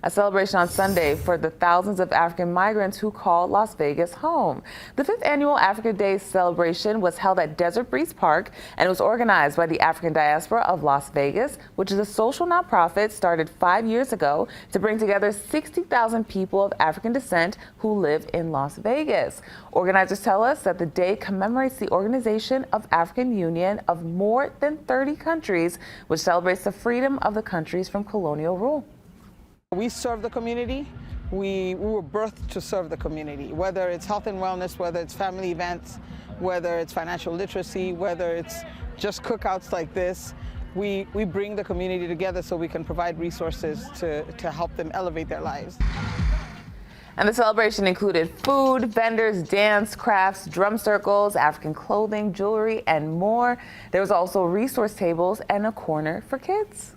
a celebration on Sunday for the thousands of African migrants who call Las Vegas home. The 5th annual Africa Day celebration was held at Desert Breeze Park, and it was organized by the African Diaspora of Las Vegas, which is a social nonprofit started 5 years ago to bring together 60,000 people of African descent who live in Las Vegas. Organizers tell us that the day commemorates the organization of African Union of more than 30 countries, which celebrates the freedom of the countries from colonial rule. We serve the community. We were birthed to serve the community, whether it's health and wellness, whether it's family events, whether it's financial literacy, whether it's just cookouts like this. We bring the community together so we can provide resources to help them elevate their lives. And the celebration included food, vendors, dance, crafts, drum circles, African clothing, jewelry, and more. There was also resource tables and a corner for kids.